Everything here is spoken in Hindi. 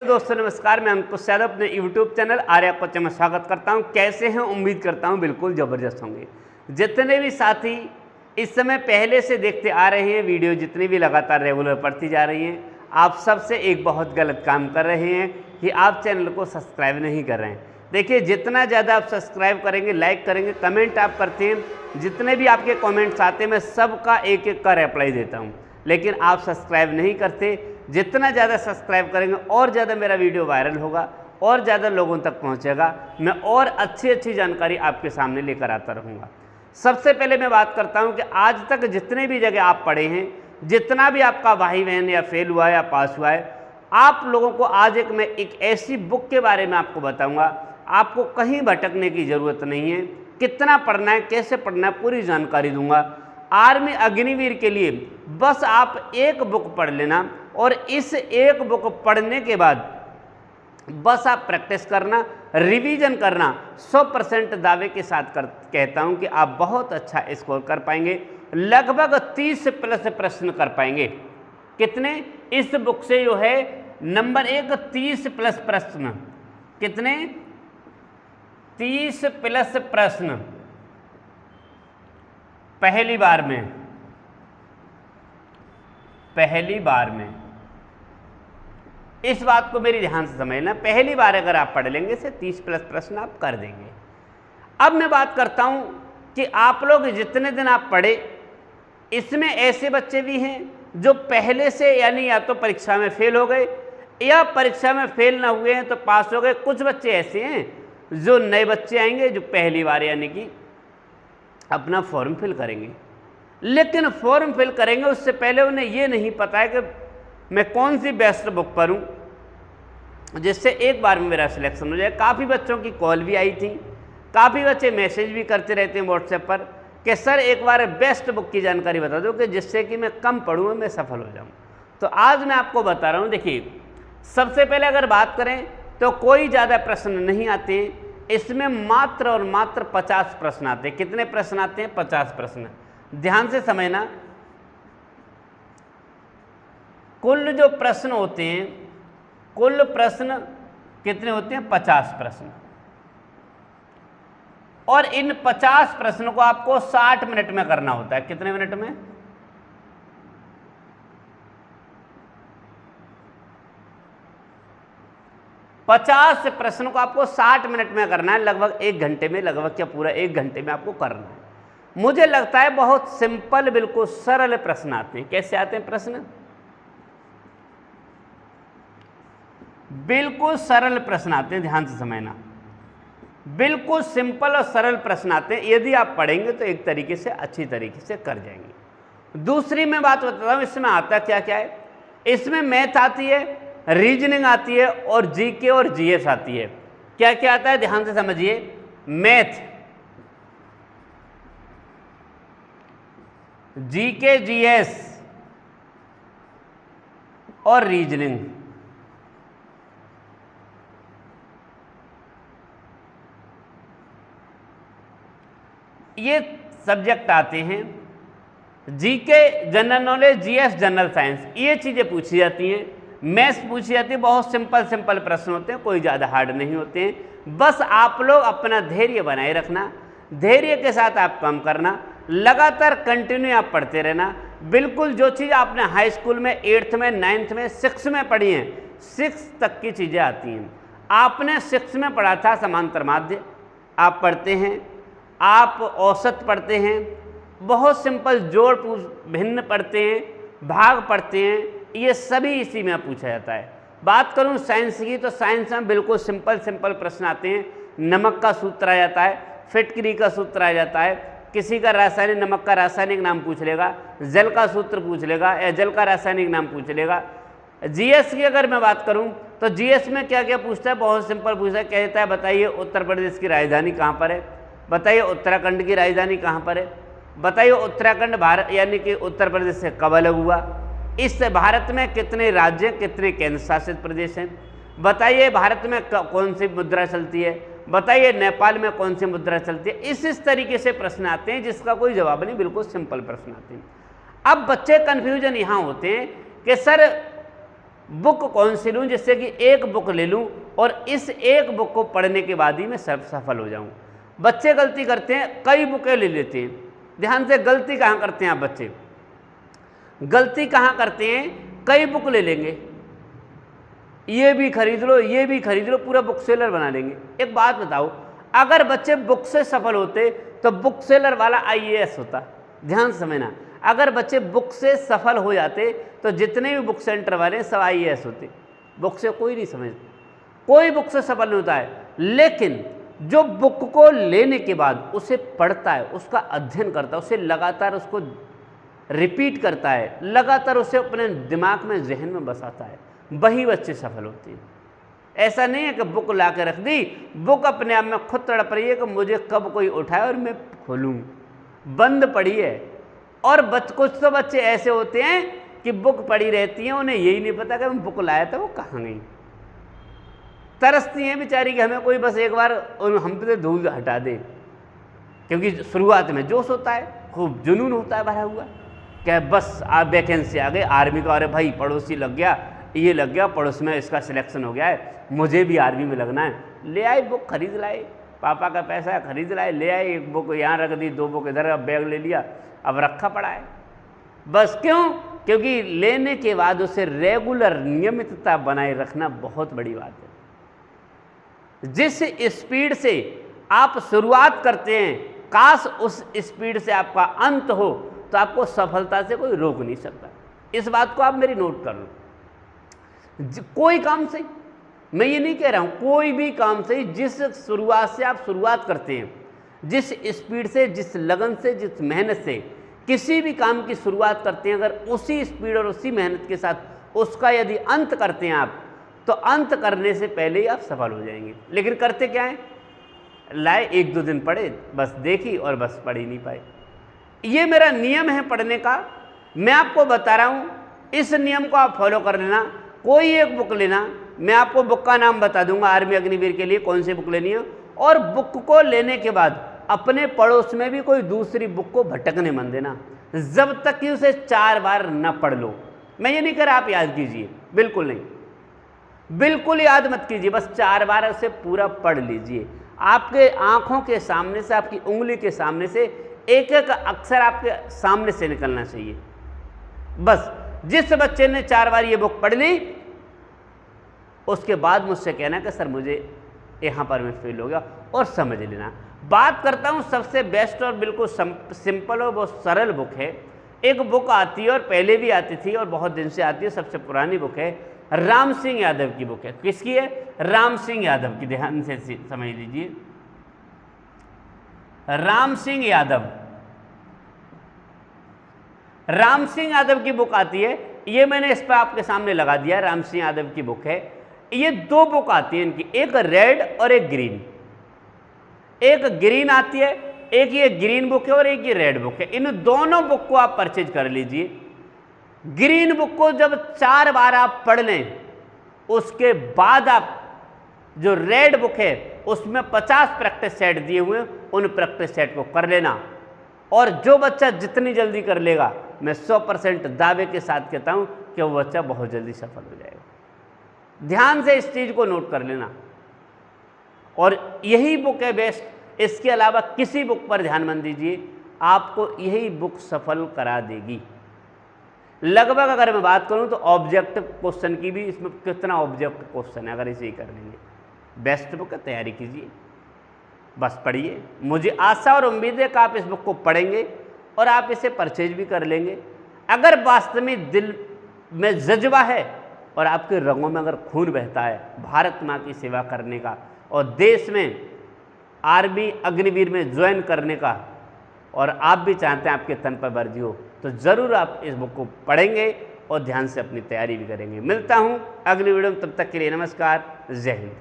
दोस्तों नमस्कार, मैं अंकुश यादव अपने YouTube चैनल आर्या कोच में स्वागत करता हूं। कैसे हैं? उम्मीद करता हूं बिल्कुल ज़बरदस्त होंगे। जितने भी साथी इस समय पहले से देखते आ रहे हैं वीडियो, जितनी भी लगातार रेगुलर पढ़ती जा रही हैं, आप सबसे एक बहुत गलत काम कर रहे हैं कि आप चैनल को सब्सक्राइब नहीं कर रहे हैं। देखिए, जितना ज़्यादा आप सब्सक्राइब करेंगे, लाइक करेंगे, कमेंट आप करते हैं, जितने भी आपके कमेंट्स आते हैं मैं सबका एक एक का रिप्लाई देता हूँ, लेकिन आप सब्सक्राइब नहीं करते। जितना ज़्यादा सब्सक्राइब करेंगे और ज़्यादा मेरा वीडियो वायरल होगा और ज़्यादा लोगों तक पहुंचेगा, मैं और अच्छी जानकारी आपके सामने लेकर आता रहूँगा। सबसे पहले मैं बात करता हूं कि आज तक जितने भी जगह आप पढ़े हैं, जितना भी आपका भाई बहन या फेल हुआ है या पास हुआ है, आप लोगों को आज मैं एक ऐसी बुक के बारे में आपको बताऊँगा। आपको कहीं भटकने की ज़रूरत नहीं है। कितना पढ़ना है, कैसे पढ़ना है, पूरी जानकारी दूंगा। आर्मी अग्निवीर के लिए बस आप एक बुक पढ़ लेना और इस एक बुक पढ़ने के बाद बस आप प्रैक्टिस करना, रिवीजन करना। 100% दावे के साथ कहता हूं कि आप बहुत अच्छा स्कोर कर पाएंगे। लगभग 30 प्लस प्रश्न कर पाएंगे। कितने? इस बुक से जो है नंबर 1 30 प्लस प्रश्न। कितने? 30 प्लस प्रश्न पहली बार में। इस बात को मेरी ध्यान से समझना, पहली बार अगर आप पढ़ लेंगे से 30 प्लस प्रश्न आप कर देंगे। अब मैं बात करता हूं कि आप लोग जितने दिन आप पढ़े, इसमें ऐसे बच्चे भी हैं जो पहले से यानी या तो परीक्षा में फेल हो गए या परीक्षा में फेल ना हुए हैं तो पास हो गए। कुछ बच्चे ऐसे हैं जो नए बच्चे आएंगे जो पहली बार यानी कि अपना फॉर्म फिल करेंगे, लेकिन फॉर्म फिल करेंगे उससे पहले उन्हें ये नहीं पता है कि मैं कौन सी बेस्ट बुक पढूं जिससे एक बार में मेरा सिलेक्शन हो जाए। काफ़ी बच्चों की कॉल भी आई थी, काफ़ी बच्चे मैसेज भी करते रहते हैं व्हाट्सएप पर कि सर एक बार बेस्ट बुक की जानकारी बता दो कि जिससे कि मैं कम पढ़ूँ, मैं सफल हो जाऊँ। तो आज मैं आपको बता रहा हूँ। देखिए, सबसे पहले अगर बात करें तो कोई ज़्यादा प्रश्न नहीं आते हैं। इसमें मात्र और मात्र 50 प्रश्न आते हैं। कितने प्रश्न आते हैं? 50 प्रश्न। ध्यान से समझना, कुल जो प्रश्न होते हैं, कुल प्रश्न कितने होते हैं? 50 प्रश्न। और इन 50 प्रश्नों को आपको 60 मिनट में करना होता है। कितने मिनट में? 50 प्रश्नों को आपको 60 मिनट में करना है। लगभग 1 घंटे में, लगभग क्या पूरा 1 घंटे में आपको करना है। मुझे लगता है बहुत सिंपल, बिल्कुल सरल प्रश्न आते हैं। कैसे आते हैं प्रश्न? बिल्कुल सरल प्रश्न आते हैं। ध्यान से समझना, बिल्कुल सिंपल और सरल प्रश्न आते हैं। यदि आप पढ़ेंगे तो एक तरीके से अच्छी तरीके से कर जाएंगे। दूसरी मैं बात बताता हूं, इसमें आता क्या क्या है। इसमें मैथ आती है, रीजनिंग आती है और जीके और जीएस आती है। क्या क्या आता है? ध्यान से समझिए। मैथ, जीके, जीएस और रीजनिंग। ये सब्जेक्ट आते हैं। GK general knowledge, GS general science, ये चीजें पूछी जाती हैं। मैथ्स पूछी जाती है। बहुत सिंपल प्रश्न होते हैं, कोई ज़्यादा हार्ड नहीं होते हैं। बस आप लोग अपना धैर्य बनाए रखना, धैर्य के साथ आप काम करना, लगातार कंटिन्यू आप पढ़ते रहना। बिल्कुल जो चीज़ आपने हाई स्कूल में 8th में, 9th में, 6th में पढ़ी हैं, 6th तक की चीज़ें आती हैं। आपने 6th में पढ़ा था समांतर माध्य, आप पढ़ते हैं, आप औसत पढ़ते हैं, बहुत सिंपल जोड़ भिन्न पढ़ते हैं, भाग पढ़ते हैं, ये सभी इसी में पूछा जाता है। बात करूं साइंस की तो साइंस में बिल्कुल सिंपल प्रश्न आते हैं। नमक का सूत्र आ जाता है, फिटकरी का सूत्र आ जाता है, किसी का रासायनिक, नमक का रासायनिक नाम पूछ लेगा, जल का सूत्र पूछ लेगा या जल का रासायनिक नाम पूछ लेगा। जीएस की अगर मैं बात करूं तो जीएस में क्या क्या पूछता है? बहुत सिंपल पूछता है। कहता है बताइए उत्तर प्रदेश की राजधानी कहाँ पर है, बताइए उत्तराखंड की राजधानी कहाँ पर है, बताइए उत्तराखंड भारत यानी कि उत्तर प्रदेश से कब अलग हुआ, इस भारत में कितने राज्य, कितने केंद्र शासित प्रदेश हैं, बताइए भारत में कौन सी मुद्रा चलती है, बताइए नेपाल में कौन सी मुद्रा चलती है। इस तरीके से प्रश्न आते हैं जिसका कोई जवाब नहीं, बिल्कुल सिंपल प्रश्न आते हैं। अब बच्चे कन्फ्यूजन यहाँ होते हैं कि सर बुक कौन सी लूँ जिससे कि एक बुक ले लूँ और इस एक बुक को पढ़ने के बाद ही मैं सफल हो जाऊँ। बच्चे गलती करते हैं, कई बुकें ले लेते हैं। ध्यान से, गलती कहाँ करते हैं आप बच्चे? गलती कहाँ करते हैं? कई बुक ले लेंगे, ये भी खरीद लो, ये भी खरीद लो, पूरा बुक सेलर बना लेंगे। एक बात बताओ, अगर बच्चे बुक से सफल होते तो बुक सेलर वाला IAS होता। ध्यान से समझना, अगर बच्चे बुक से सफल हो जाते तो जितने भी बुक सेंटर वाले सब IAS होते। बुक से कोई नहीं समझता, कोई बुक से सफल नहीं होता है। लेकिन जो बुक को लेने के बाद उसे पढ़ता है, उसका अध्ययन करता है, उसे लगातार उसको रिपीट करता है, लगातार उसे अपने दिमाग में, जहन में बसाता है, वही बच्चे सफल होते हैं। ऐसा नहीं है कि बुक ला के रख दी, बुक अपने आप में खुद तड़प रही है कि मुझे कब कोई उठाए और मैं खोलूँ, बंद पड़ी है। और कुछ तो बच्चे ऐसे होते हैं कि बुक पड़ी रहती हैं, उन्हें यही नहीं पता कि मैं बुक लाया था वो कहाँ गई। तरसती हैं बेचारी कि हमें कोई बस एक बार हम पे धूल हटा दे, क्योंकि शुरुआत में जोश होता है, खूब जुनून होता है भरा हुआ, क्या बस आप वैकेंसी आ गई आर्मी का, अरे भाई पड़ोसी लग गया, ये लग गया, पड़ोस में इसका सिलेक्शन हो गया है, मुझे भी आर्मी में लगना है। ले आए बुक, खरीद लाए, पापा का पैसा है, खरीद लाए, ले आए, एक बुक यहाँ रख दी, 2 बुक इधर, अब बैग ले लिया, अब रखा पड़ा है बस। क्यों? क्योंकि लेने के बाद उसे रेगुलर, नियमितता बनाए रखना बहुत बड़ी बात है। जिस स्पीड से आप शुरुआत करते हैं, काश उस स्पीड से आपका अंत हो, तो आपको सफलता से कोई रोक नहीं सकता। इस बात को आप मेरी नोट कर लो। कोई काम से, मैं ये नहीं कह रहा हूं, कोई भी काम से जिस शुरुआत से आप शुरुआत करते हैं, जिस स्पीड से, जिस लगन से, जिस मेहनत से किसी भी काम की शुरुआत करते हैं, अगर उसी स्पीड और उसी मेहनत के साथ उसका यदि अंत करते हैं आप, तो अंत करने से पहले ही आप सफल हो जाएंगे। लेकिन करते क्या है? लाए, 1-2 दिन पढ़े, बस देखी और बस पढ़ ही नहीं पाए। ये मेरा नियम है पढ़ने का, मैं आपको बता रहा हूं, इस नियम को आप फॉलो कर लेना। कोई एक बुक लेना, मैं आपको बुक का नाम बता दूंगा आर्मी अग्निवीर के लिए कौन सी बुक लेनी है, और बुक को लेने के बाद अपने पड़ोस में भी कोई दूसरी बुक को भटकने मत देना, जब तक कि उसे 4 बार न पढ़ लो। मैं ये नहीं कह रहा आप याद कीजिए, बिल्कुल नहीं, बिल्कुल याद मत कीजिए, बस 4 बार उसे पूरा पढ़ लीजिए। आपके आंखों के सामने से, आपकी उंगली के सामने से एक एक अक्षर आपके सामने से निकलना चाहिए। बस जिस बच्चे ने 4 बार ये बुक पढ़ ली, उसके बाद मुझसे कहना कि सर मुझे यहाँ पर मैं फेल हो गया, और समझ लेना। बात करता हूँ सबसे बेस्ट और बिल्कुल सिंपल और बहुत सरल बुक है। एक बुक आती है, और पहले भी आती थी और बहुत दिन से आती है, सबसे पुरानी बुक है, राम सिंह यादव की बुक है। किसकी है? राम सिंह यादव की। ध्यान से समझ लीजिए, राम सिंह यादव, राम सिंह यादव की बुक आती है। ये मैंने इस पर आपके सामने लगा दिया, राम सिंह यादव की बुक है। ये 2 बुक आती है इनकी, एक रेड और एक ग्रीन। एक ग्रीन आती है, एक ये ग्रीन बुक है और एक ये रेड बुक है। इन दोनों बुक को आप परचेज कर लीजिए। ग्रीन बुक को जब 4 बार आप पढ़ लें, उसके बाद आप जो रेड बुक है उसमें 50 प्रैक्टिस सेट दिए हुए हैं, उन प्रैक्टिस सेट को कर लेना। और जो बच्चा जितनी जल्दी कर लेगा, मैं 100% दावे के साथ कहता हूं कि वो बच्चा बहुत जल्दी सफल हो जाएगा। ध्यान से इस चीज को नोट कर लेना, और यही बुक है बेस्ट। इसके अलावा किसी बुक पर ध्यान मत दीजिए, आपको यही बुक सफल करा देगी। लगभग अगर मैं बात करूं तो ऑब्जेक्टिव क्वेश्चन की भी, इसमें कितना ऑब्जेक्टिव क्वेश्चन है, अगर इसे ही कर लेंगे, बेस्ट बुक है, तैयारी कीजिए, बस पढ़िए। मुझे आशा और उम्मीद है कि आप इस बुक को पढ़ेंगे और आप इसे परचेज भी कर लेंगे। अगर वास्तव में दिल में जज्बा है और आपके रंगों में अगर खून बहता है भारत माँ की सेवा करने का और देश में आर्मी अग्निवीर में ज्वाइन करने का, और आप भी चाहते हैं आपके तन पर वर्दी हो, तो ज़रूर आप इस बुक को पढ़ेंगे और ध्यान से अपनी तैयारी भी करेंगे। मिलता हूँ अगली वीडियो में, तब तक के लिए नमस्कार, जय हिंद।